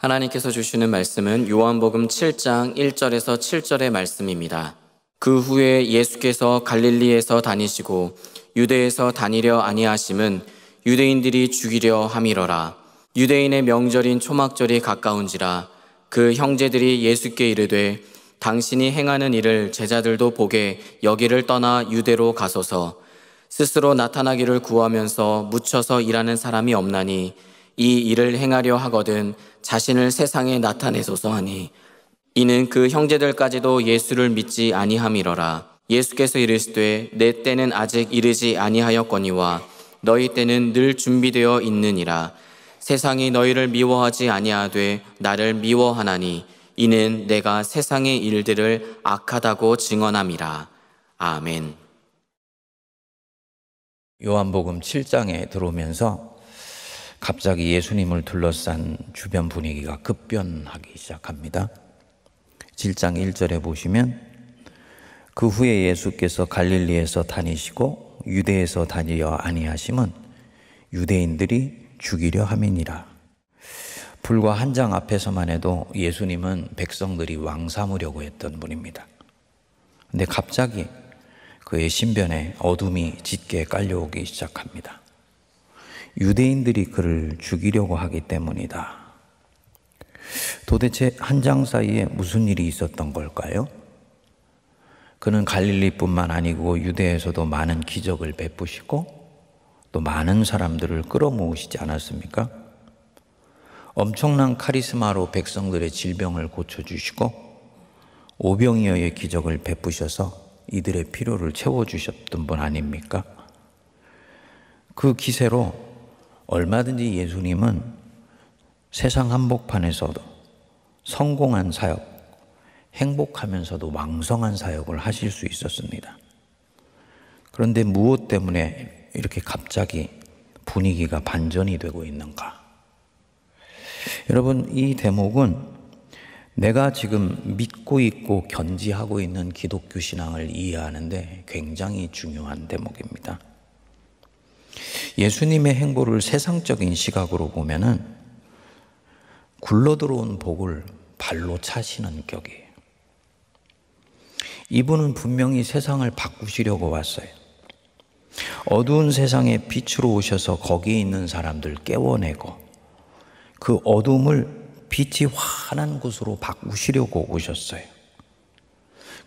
하나님께서 주시는 말씀은 요한복음 7장 1절에서 7절의 말씀입니다. 그 후에 예수께서 갈릴리에서 다니시고 유대에서 다니려 아니하심은 유대인들이 죽이려 함이러라. 유대인의 명절인 초막절이 가까운지라. 그 형제들이 예수께 이르되 당신이 행하는 일을 제자들도 보게 여기를 떠나 유대로 가소서. 스스로 나타나기를 구하면서 묻혀서 일하는 사람이 없나니 이 일을 행하려 하거든 자신을 세상에 나타내소서 하니, 이는 그 형제들까지도 예수를 믿지 아니함이러라. 예수께서 이르시되 내 때는 아직 이르지 아니하였거니와 너희 때는 늘 준비되어 있느니라. 세상이 너희를 미워하지 아니하되 나를 미워하나니 이는 내가 세상의 일들을 악하다고 증언함이라. 아멘. 요한복음 7장에 들어오면서 갑자기 예수님을 둘러싼 주변 분위기가 급변하기 시작합니다. 7장 1절에 보시면 그 후에 예수께서 갈릴리에서 다니시고 유대에서 다니려 아니하심은 유대인들이 죽이려 함이니라. 불과 한 장 앞에서만 해도 예수님은 백성들이 왕 삼으려고 했던 분입니다. 근데 갑자기 그의 신변에 어둠이 짙게 깔려오기 시작합니다. 유대인들이 그를 죽이려고 하기 때문이다. 도대체 한 장 사이에 무슨 일이 있었던 걸까요? 그는 갈릴리뿐만 아니고 유대에서도 많은 기적을 베푸시고 또 많은 사람들을 끌어모으시지 않았습니까? 엄청난 카리스마로 백성들의 질병을 고쳐주시고 오병이어의 기적을 베푸셔서 이들의 필요를 채워주셨던 분 아닙니까? 그 기세로 얼마든지 예수님은 세상 한복판에서도 성공한 사역, 행복하면서도 왕성한 사역을 하실 수 있었습니다. 그런데 무엇 때문에 이렇게 갑자기 분위기가 반전이 되고 있는가? 여러분, 이 대목은 내가 지금 믿고 있고 견지하고 있는 기독교 신앙을 이해하는데 굉장히 중요한 대목입니다. 예수님의 행보를 세상적인 시각으로 보면은 굴러들어온 복을 발로 차시는 격이에요. 이분은 분명히 세상을 바꾸시려고 왔어요. 어두운 세상에 빛으로 오셔서 거기에 있는 사람들 깨워내고 그 어둠을 빛이 환한 곳으로 바꾸시려고 오셨어요.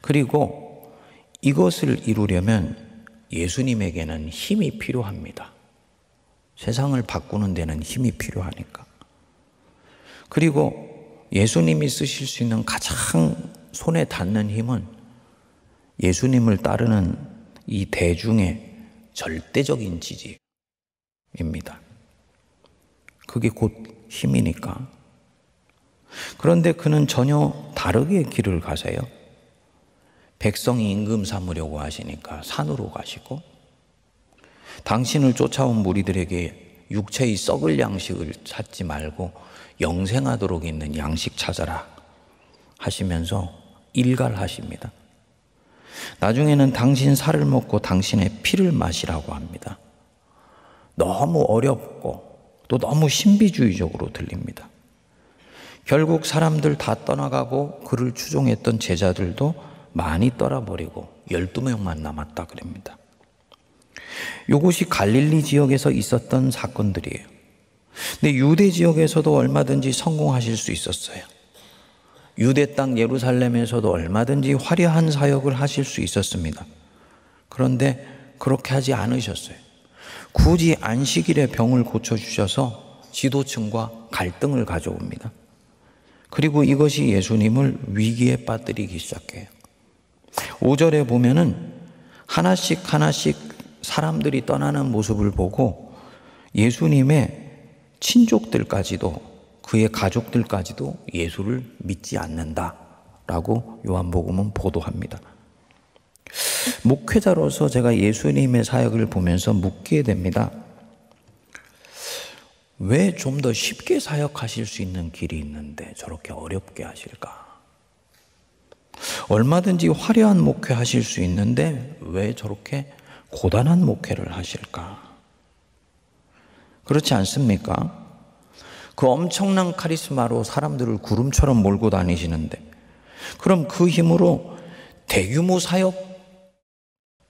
그리고 이것을 이루려면 예수님에게는 힘이 필요합니다. 세상을 바꾸는 데는 힘이 필요하니까. 그리고 예수님이 쓰실 수 있는 가장 손에 닿는 힘은 예수님을 따르는 이 대중의 절대적인 지지입니다. 그게 곧 힘이니까. 그런데 그는 전혀 다르게 길을 가세요. 백성이 임금 삼으려고 하시니까 산으로 가시고, 당신을 쫓아온 무리들에게 육체의 썩을 양식을 찾지 말고 영생하도록 있는 양식 찾아라 하시면서 일갈하십니다. 나중에는 당신 살을 먹고 당신의 피를 마시라고 합니다. 너무 어렵고 또 너무 신비주의적으로 들립니다. 결국 사람들 다 떠나가고 그를 추종했던 제자들도 많이 떠나버리고 12명만 남았다 그럽니다. 이것이 갈릴리 지역에서 있었던 사건들이에요. 근데 유대 지역에서도 얼마든지 성공하실 수 있었어요. 유대 땅 예루살렘에서도 얼마든지 화려한 사역을 하실 수 있었습니다. 그런데 그렇게 하지 않으셨어요. 굳이 안식일에 병을 고쳐주셔서 지도층과 갈등을 가져옵니다. 그리고 이것이 예수님을 위기에 빠뜨리기 시작해요. 5절에 보면은 하나씩 사람들이 떠나는 모습을 보고 예수님의 친족들까지도, 그의 가족들까지도 예수를 믿지 않는다라고 요한복음은 보도합니다. 목회자로서 제가 예수님의 사역을 보면서 묻게 됩니다. 왜 좀 더 쉽게 사역하실 수 있는 길이 있는데 저렇게 어렵게 하실까? 얼마든지 화려한 목회 하실 수 있는데 왜 저렇게 고단한 목회를 하실까? 그렇지 않습니까? 그 엄청난 카리스마로 사람들을 구름처럼 몰고 다니시는데, 그럼 그 힘으로 대규모 사역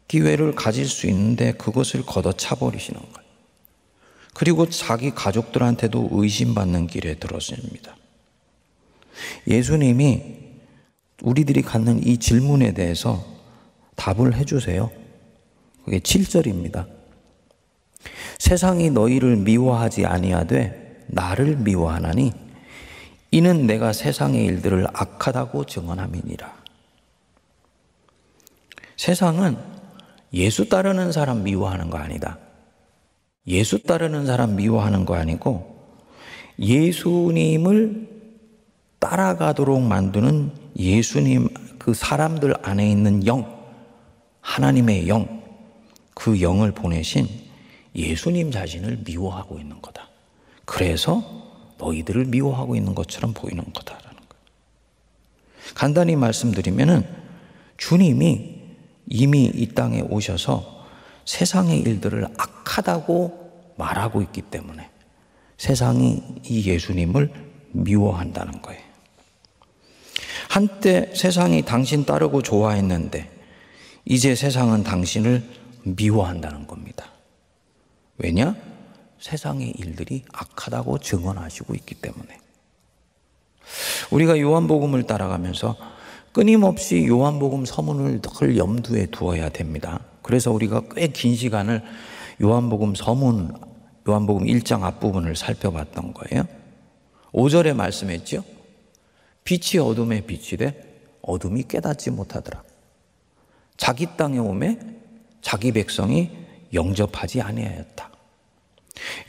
기회를 가질 수 있는데 그것을 걷어차 버리시는 거예요. 그리고 자기 가족들한테도 의심받는 길에 들어섭니다. 예수님이 우리들이 갖는 이 질문에 대해서 답을 해주세요. 그게 7절입니다. 세상이 너희를 미워하지 아니하되 나를 미워하나니 이는 내가 세상의 일들을 악하다고 증언함이니라. 세상은 예수 따르는 사람 미워하는 거 아니다. 예수 따르는 사람 미워하는 거 아니고 예수님을 따라가도록 만드는 예수님 그 사람들 안에 있는 영, 하나님의 영, 그 영을 보내신 예수님 자신을 미워하고 있는 거다. 그래서 너희들을 미워하고 있는 것처럼 보이는 거다라는 거예요. 간단히 말씀드리면은 주님이 이미 이 땅에 오셔서 세상의 일들을 악하다고 말하고 있기 때문에 세상이 이 예수님을 미워한다는 거예요. 한때 세상이 당신 따르고 좋아했는데 이제 세상은 당신을 미워한다는 겁니다. 왜냐? 세상의 일들이 악하다고 증언하시고 있기 때문에. 우리가 요한복음을 따라가면서 끊임없이 요한복음 서문을 늘 염두에 두어야 됩니다. 그래서 우리가 꽤 긴 시간을 요한복음 서문, 요한복음 1장 앞부분을 살펴봤던 거예요. 5절에 말씀했죠. 빛이 어둠에 비치되 어둠이 깨닫지 못하더라. 자기 땅에 오매 자기 백성이 영접하지 아니하였다.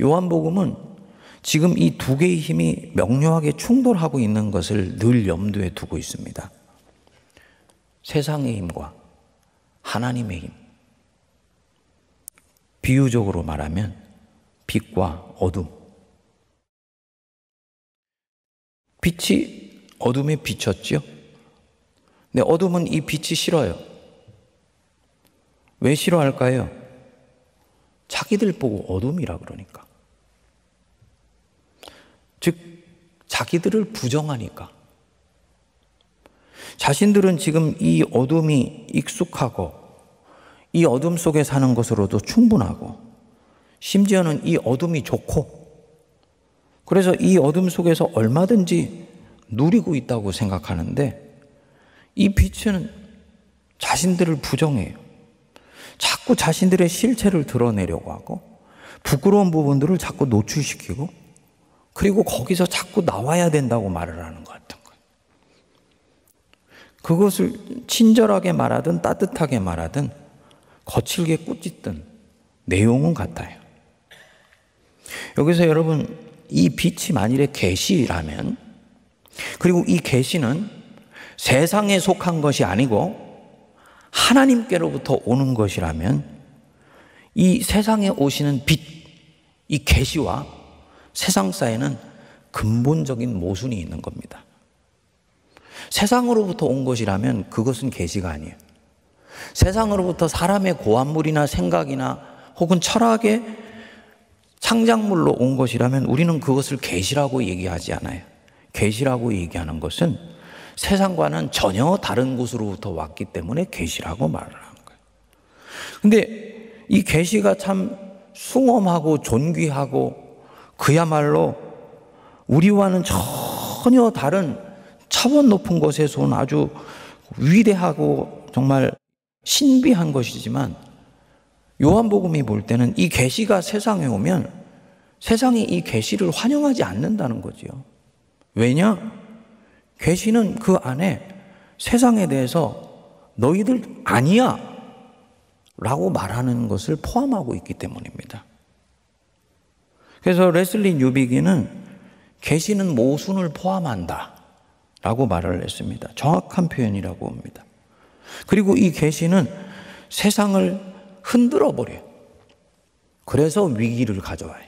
요한복음은 지금 이 두 개의 힘이 명료하게 충돌하고 있는 것을 늘 염두에 두고 있습니다. 세상의 힘과 하나님의 힘. 비유적으로 말하면 빛과 어둠. 빛이 어둠에 비쳤죠. 근데 어둠은 이 빛이 싫어요. 왜 싫어할까요? 자기들 보고 어둠이라 그러니까. 즉 자기들을 부정하니까. 자신들은 지금 이 어둠이 익숙하고 이 어둠 속에 사는 것으로도 충분하고 심지어는 이 어둠이 좋고 그래서 이 어둠 속에서 얼마든지 누리고 있다고 생각하는데 이 빛은 자신들을 부정해요. 자꾸 자신들의 실체를 드러내려고 하고 부끄러운 부분들을 자꾸 노출시키고 그리고 거기서 자꾸 나와야 된다고 말을 하는 것 같은 거예요. 그것을 친절하게 말하든 따뜻하게 말하든 거칠게 꾸짖든 내용은 같아요. 여기서 여러분 이 빛이 만일에 계시라면 그리고 이 계시는 세상에 속한 것이 아니고 하나님께로부터 오는 것이라면 이 세상에 오시는 빛, 이 계시와 세상 사이에는 근본적인 모순이 있는 겁니다. 세상으로부터 온 것이라면 그것은 계시가 아니에요. 세상으로부터 사람의 고안물이나 생각이나 혹은 철학의 창작물로 온 것이라면 우리는 그것을 계시라고 얘기하지 않아요. 계시라고 얘기하는 것은 세상과는 전혀 다른 곳으로부터 왔기 때문에 계시라고 말을 하는 거예요. 근데 이 계시가 참 숭엄하고 존귀하고 그야말로 우리와는 전혀 다른 차원 높은 곳에서 온 아주 위대하고 정말 신비한 것이지만 요한복음이 볼 때는 이 계시가 세상에 오면 세상이 이 계시를 환영하지 않는다는 거지요. 왜냐? 계시는 그 안에 세상에 대해서 너희들 아니야 라고 말하는 것을 포함하고 있기 때문입니다. 그래서 레슬리 뉴비기는 계시는 모순을 포함한다 라고 말을 했습니다. 정확한 표현이라고 봅니다. 그리고 이 계시는 세상을 흔들어 버려요. 그래서 위기를 가져와요.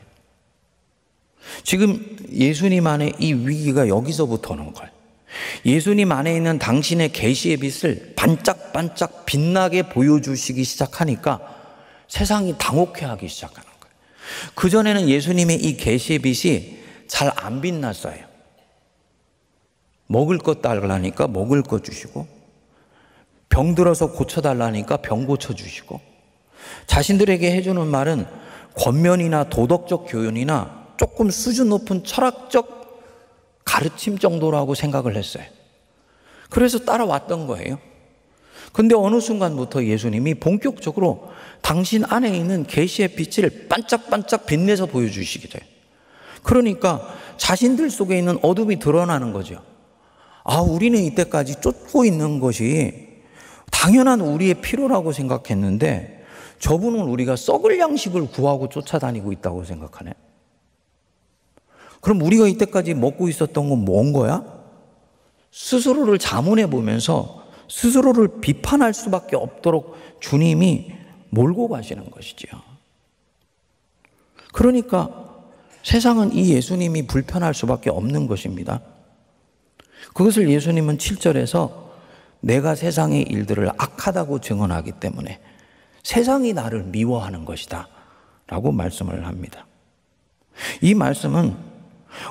지금 예수님 안에 이 위기가 여기서부터 오는 거예요. 예수님 안에 있는 당신의 계시의 빛을 반짝반짝 빛나게 보여주시기 시작하니까 세상이 당혹해하기 시작하는 거예요. 그전에는 예수님의 이 계시의 빛이 잘 안 빛났어요. 먹을 것 달라니까 먹을 것 주시고, 병들어서 고쳐달라니까 병 고쳐주시고, 자신들에게 해주는 말은 권면이나 도덕적 교훈이나 조금 수준 높은 철학적 가르침 정도라고 생각을 했어요. 그래서 따라왔던 거예요. 근데 어느 순간부터 예수님이 본격적으로 당신 안에 있는 계시의 빛을 반짝반짝 빛내서 보여주시게 돼요. 그러니까 자신들 속에 있는 어둠이 드러나는 거죠. 아, 우리는 이때까지 쫓고 있는 것이 당연한 우리의 필요라고 생각했는데 저분은 우리가 썩을 양식을 구하고 쫓아다니고 있다고 생각하네. 그럼 우리가 이때까지 먹고 있었던 건 뭔 거야? 스스로를 자문해 보면서 스스로를 비판할 수밖에 없도록 주님이 몰고 가시는 것이죠. 그러니까 세상은 이 예수님이 불편할 수밖에 없는 것입니다. 그것을 예수님은 7절에서 내가 세상의 일들을 악하다고 증언하기 때문에 세상이 나를 미워하는 것이다 라고 말씀을 합니다. 이 말씀은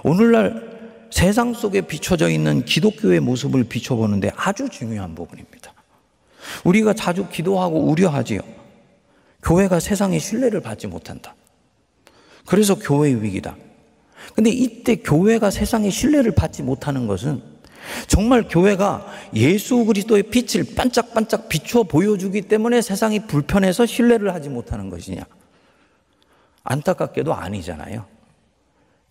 오늘날 세상 속에 비춰져 있는 기독교의 모습을 비춰보는데 아주 중요한 부분입니다. 우리가 자주 기도하고 우려하지요. 교회가 세상의 신뢰를 받지 못한다. 그래서 교회의 위기다. 근데 이때 교회가 세상의 신뢰를 받지 못하는 것은 정말 교회가 예수 그리스도의 빛을 반짝반짝 비춰 보여주기 때문에 세상이 불편해서 신뢰를 하지 못하는 것이냐? 안타깝게도 아니잖아요.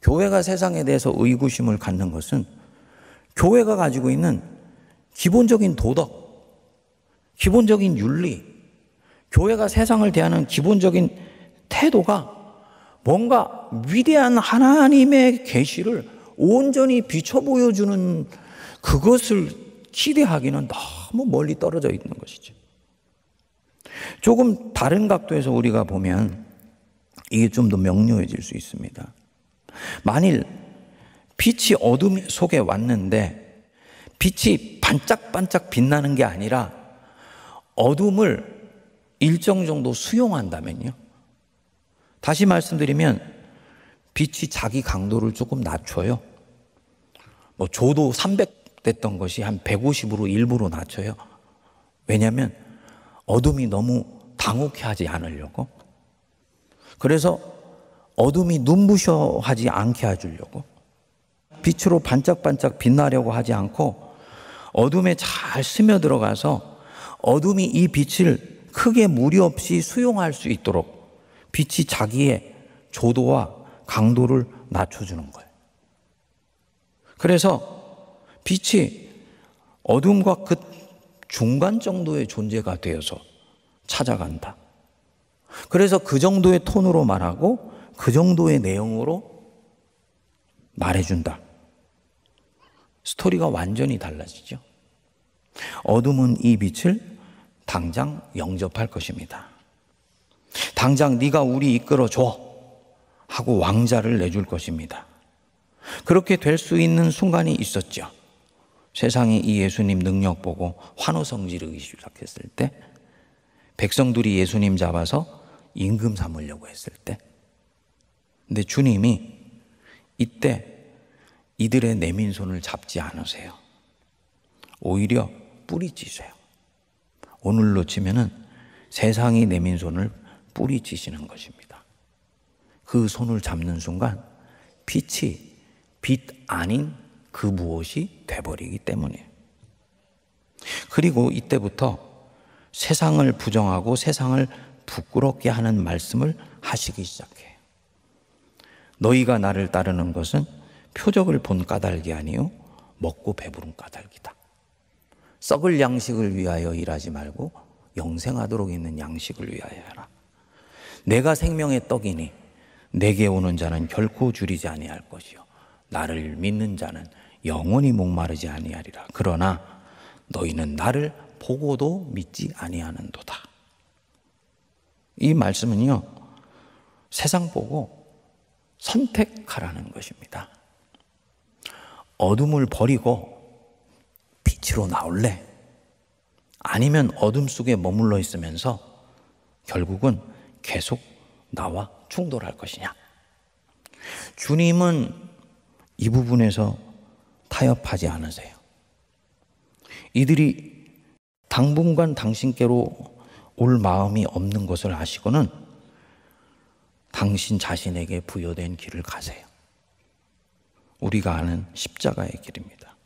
교회가 세상에 대해서 의구심을 갖는 것은 교회가 가지고 있는 기본적인 도덕, 기본적인 윤리, 교회가 세상을 대하는 기본적인 태도가 뭔가 위대한 하나님의 계시를 온전히 비춰 보여주는 그것을 기대하기는 너무 멀리 떨어져 있는 것이죠. 조금 다른 각도에서 우리가 보면 이게 좀 더 명료해질 수 있습니다. 만일 빛이 어둠 속에 왔는데 빛이 반짝반짝 빛나는 게 아니라 어둠을 일정 정도 수용한다면요. 다시 말씀드리면 빛이 자기 강도를 조금 낮춰요. 조도 300 됐던 것이 한 150으로 일부러 낮춰요. 왜냐하면 어둠이 너무 당혹해하지 않으려고. 그래서 어둠이 눈부셔하지 않게 해주려고. 빛으로 반짝반짝 빛나려고 하지 않고 어둠에 잘 스며들어가서 어둠이 이 빛을 크게 무리 없이 수용할 수 있도록 빛이 자기의 조도와 강도를 낮춰주는 거예요. 그래서 빛이 어둠과 그 중간 정도의 존재가 되어서 찾아간다. 그래서 그 정도의 톤으로 말하고 그 정도의 내용으로 말해준다. 스토리가 완전히 달라지죠. 어둠은 이 빛을 당장 영접할 것입니다. 당장 네가 우리 이끌어줘 하고 왕자를 내줄 것입니다. 그렇게 될 수 있는 순간이 있었죠. 세상이 이 예수님 능력 보고 환호성 지르기 시작했을 때, 백성들이 예수님 잡아서 임금 삼으려고 했을 때, 근데 주님이 이때 이들의 내민 손을 잡지 않으세요. 오히려 뿌리치세요. 오늘로 치면은 세상이 내민 손을 뿌리치시는 것입니다. 그 손을 잡는 순간 빛이 빛 아닌 그 무엇이 돼버리기 때문이에요. 그리고 이때부터 세상을 부정하고 세상을 부끄럽게 하는 말씀을 하시기 시작해요. 너희가 나를 따르는 것은 표적을 본 까닭이 아니요 먹고 배부른 까닭이다. 썩을 양식을 위하여 일하지 말고 영생하도록 있는 양식을 위하여 하라. 내가 생명의 떡이니 내게 오는 자는 결코 줄이지 아니할 것이요 나를 믿는 자는 영원히 목마르지 아니하리라. 그러나 너희는 나를 보고도 믿지 아니하는도다. 이 말씀은요, 세상 보고 선택하라는 것입니다. 어둠을 버리고 빛으로 나올래? 아니면 어둠 속에 머물러 있으면서 결국은 계속 나와 충돌할 것이냐? 주님은 이 부분에서 타협하지 않으세요. 이들이 당분간 당신께로 올 마음이 없는 것을 아시고는 당신 자신에게 부여된 길을 가세요. 우리가 아는 십자가의 길입니다.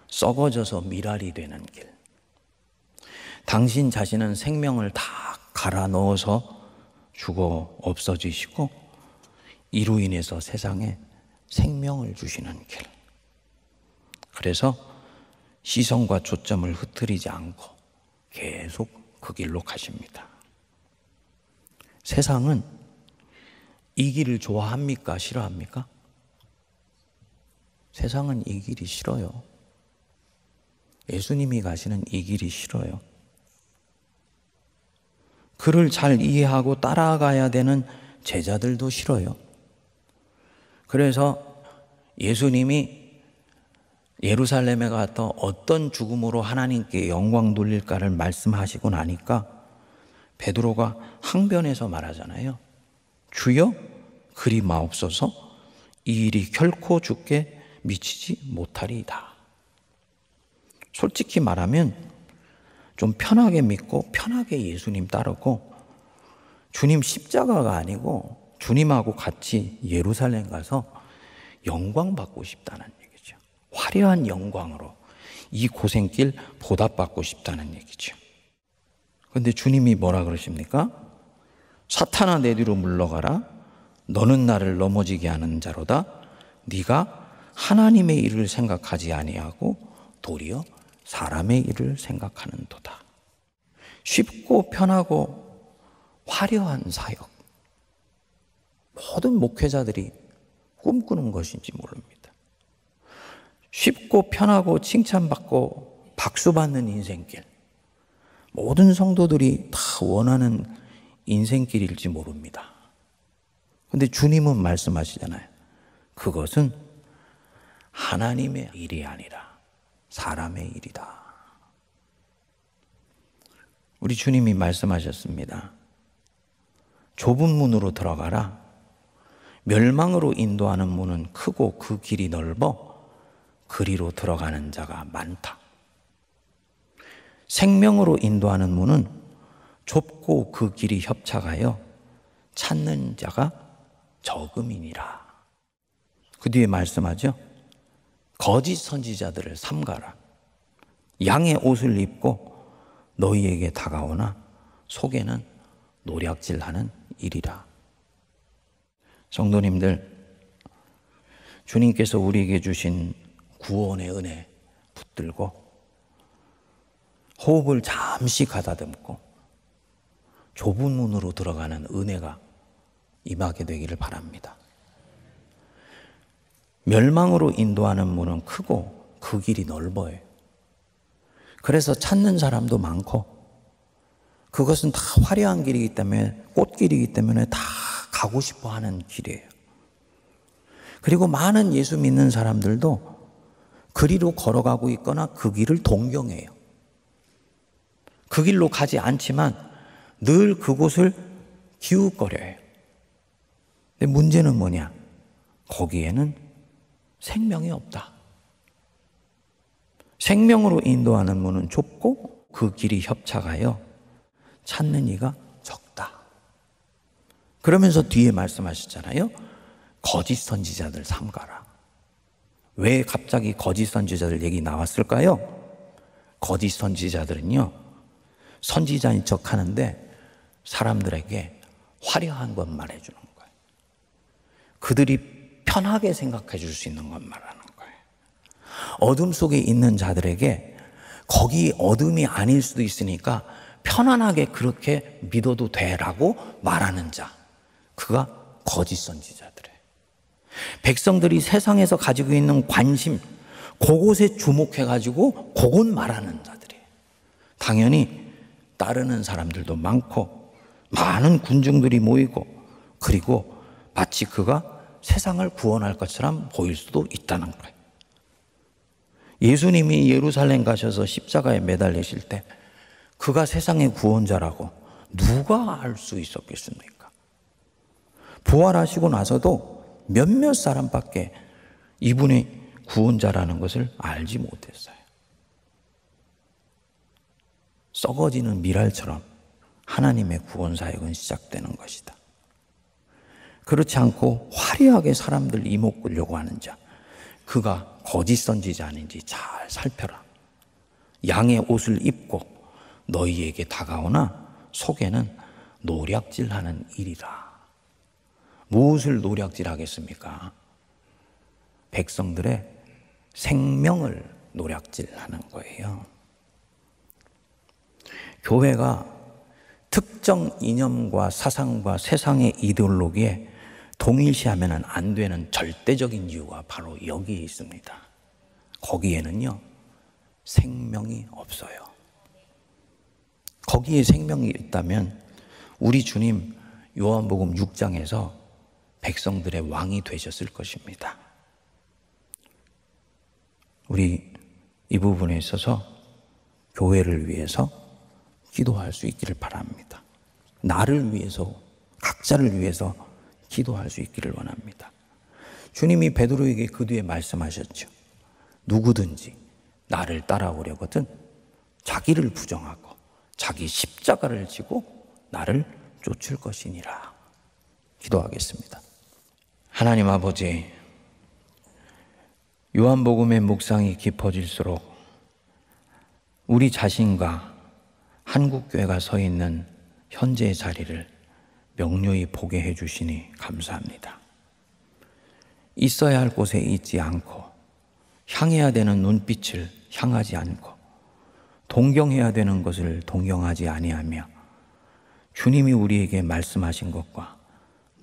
썩어져서 미랄이 되는 길. 당신 자신은 생명을 다 갈아 넣어서 죽어 없어지시고 이로 인해서 세상에 생명을 주시는 길. 그래서 시선과 초점을 흐트리지 않고 계속 그 길로 가십니다. 세상은 이 길을 좋아합니까? 싫어합니까? 세상은 이 길이 싫어요. 예수님이 가시는 이 길이 싫어요. 그를 잘 이해하고 따라가야 되는 제자들도 싫어요. 그래서 예수님이 예루살렘에 가서 어떤 죽음으로 하나님께 영광 돌릴까를 말씀하시고 나니까 베드로가 항변해서 말하잖아요. 주여 그리 마옵소서, 이 일이 결코 주께 미치지 못하리이다. 솔직히 말하면 좀 편하게 믿고 편하게 예수님 따르고 주님 십자가가 아니고 주님하고 같이 예루살렘 가서 영광 받고 싶다는 얘기죠. 화려한 영광으로 이 고생길 보답받고 싶다는 얘기죠. 그런데 주님이 뭐라 그러십니까? 사탄아 내 뒤로 물러가라. 너는 나를 넘어지게 하는 자로다. 네가 하나님의 일을 생각하지 아니하고 도리어 사람의 일을 생각하는도다. 쉽고 편하고 화려한 사역. 모든 목회자들이 꿈꾸는 것인지 모릅니다. 쉽고 편하고 칭찬받고 박수받는 인생길. 모든 성도들이 다 원하는 인생길일지 모릅니다. 그런데 주님은 말씀하시잖아요. 그것은 하나님의 일이 아니라 사람의 일이다. 우리 주님이 말씀하셨습니다. 좁은 문으로 들어가라. 멸망으로 인도하는 문은 크고 그 길이 넓어 그리로 들어가는 자가 많다. 생명으로 인도하는 문은 좁고 그 길이 협착하여 찾는 자가 적음이니라. 그 뒤에 말씀하죠. 거짓 선지자들을 삼가라. 양의 옷을 입고 너희에게 다가오나 속에는 노략질하는 일이라. 성도님들, 주님께서 우리에게 주신 구원의 은혜 붙들고 호흡을 잠시 가다듬고 좁은 문으로 들어가는 은혜가 임하게 되기를 바랍니다. 멸망으로 인도하는 문은 크고 그 길이 넓어요. 그래서 찾는 사람도 많고 그것은 다 화려한 길이기 때문에 꽃길이기 때문에 다 가고 싶어 하는 길이에요. 그리고 많은 예수 믿는 사람들도 그리로 걸어가고 있거나 그 길을 동경해요. 그 길로 가지 않지만 늘 그곳을 기웃거려요. 근데 문제는 뭐냐? 거기에는 생명이 없다. 생명으로 인도하는 문은 좁고 그 길이 협착하여 찾는 이가 적다. 그러면서 뒤에 말씀하셨잖아요. 거짓 선지자들 삼가라. 왜 갑자기 거짓 선지자들 얘기 나왔을까요? 거짓 선지자들은요, 선지자인 척 하는데 사람들에게 화려한 것 말해주는 거예요. 그들이 편하게 생각해 줄 수 있는 것 말하는 거예요. 어둠 속에 있는 자들에게 거기 어둠이 아닐 수도 있으니까 편안하게 그렇게 믿어도 돼라고 말하는 자, 그가 거짓 선지자들이에요. 백성들이 세상에서 가지고 있는 관심, 그곳에 주목해가지고 그곳 말하는 자들이에요. 당연히 따르는 사람들도 많고 많은 군중들이 모이고, 그리고 마치 그가 세상을 구원할 것처럼 보일 수도 있다는 거예요. 예수님이 예루살렘 가셔서 십자가에 매달리실 때 그가 세상의 구원자라고 누가 알 수 있었겠습니까? 부활하시고 나서도 몇몇 사람밖에 이분의 구원자라는 것을 알지 못했어요. 썩어지는 미랄처럼 하나님의 구원 사역은 시작되는 것이다. 그렇지 않고 화려하게 사람들 이목 끌려고 하는 자, 그가 거짓 선지자인지 잘 살펴라. 양의 옷을 입고 너희에게 다가오나 속에는 노략질하는 일이라. 무엇을 노략질하겠습니까? 백성들의 생명을 노략질하는 거예요. 교회가 특정 이념과 사상과 세상의 이데올로기에 동일시하면 안 되는 절대적인 이유가 바로 여기에 있습니다. 거기에는요, 생명이 없어요. 거기에 생명이 있다면 우리 주님 요한복음 6장에서 백성들의 왕이 되셨을 것입니다. 우리 이 부분에 있어서 교회를 위해서 기도할 수 있기를 바랍니다. 나를 위해서, 각자를 위해서 기도할 수 있기를 원합니다. 주님이 베드로에게 그 뒤에 말씀하셨죠. 누구든지 나를 따라오려거든 자기를 부정하고 자기 십자가를 지고 나를 쫓을 것이니라. 기도하겠습니다. 하나님 아버지, 요한복음의 묵상이 깊어질수록 우리 자신과 한국교회가 서 있는 현재의 자리를 명료히 보게 해주시니 감사합니다. 있어야 할 곳에 있지 않고 향해야 되는 눈빛을 향하지 않고 동경해야 되는 것을 동경하지 아니하며 주님이 우리에게 말씀하신 것과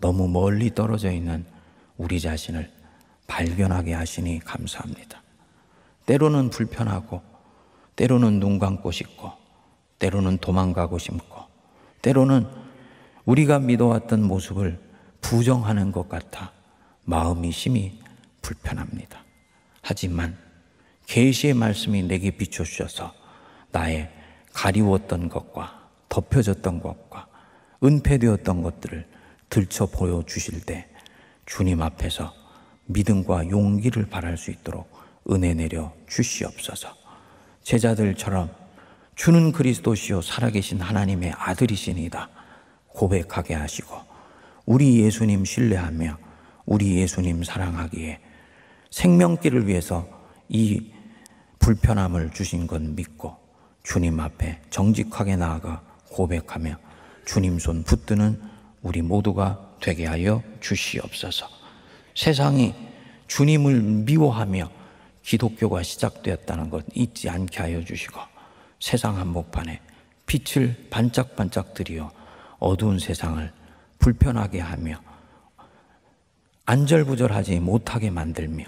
너무 멀리 떨어져 있는 우리 자신을 발견하게 하시니 감사합니다. 때로는 불편하고 때로는 눈 감고 싶고 때로는 도망가고 싶고 때로는 우리가 믿어왔던 모습을 부정하는 것 같아 마음이 심히 불편합니다. 하지만 계시의 말씀이 내게 비춰주셔서 나의 가리웠던 것과 덮여졌던 것과 은폐되었던 것들을 들춰 보여주실 때 주님 앞에서 믿음과 용기를 발할 수 있도록 은혜 내려 주시옵소서. 제자들처럼 주는 그리스도시요 살아계신 하나님의 아들이시니다 고백하게 하시고 우리 예수님 신뢰하며 우리 예수님 사랑하기에 생명길을 위해서 이 불편함을 주신 건 믿고 주님 앞에 정직하게 나아가 고백하며 주님 손 붙드는 우리 모두가 되게 하여 주시옵소서. 세상이 주님을 미워하며 기독교가 시작되었다는 것 잊지 않게 하여 주시고 세상 한복판에 빛을 반짝반짝 들이어 어두운 세상을 불편하게 하며 안절부절하지 못하게 만들며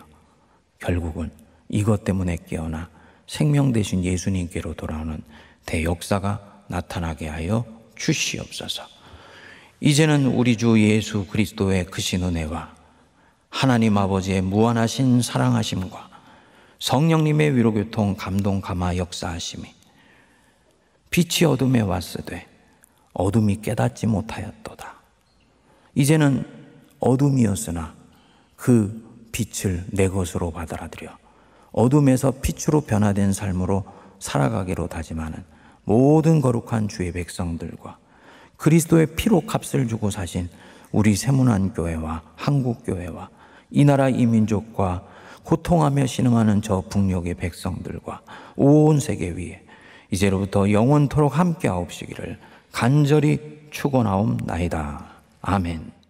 결국은 이것 때문에 깨어나 생명 되신 예수님께로 돌아오는 대역사가 나타나게 하여 주시옵소서. 이제는 우리 주 예수 그리스도의 크신 은혜와 하나님 아버지의 무한하신 사랑하심과 성령님의 위로교통 감동 감화 역사하심이 빛이 어둠에 왔으되 어둠이 깨닫지 못하였도다. 이제는 어둠이었으나 그 빛을 내 것으로 받아들여 어둠에서 빛으로 변화된 삶으로 살아가기로 다짐하는 모든 거룩한 주의 백성들과 그리스도의 피로 값을 주고 사신 우리 세문안교회와 한국교회와 이 나라 이 민족과 고통하며 신음하는 저 북녘의 백성들과 온 세계 위에 이제로부터 영원토록 함께하옵시기를 간절히 축원하옵나이다. 아멘.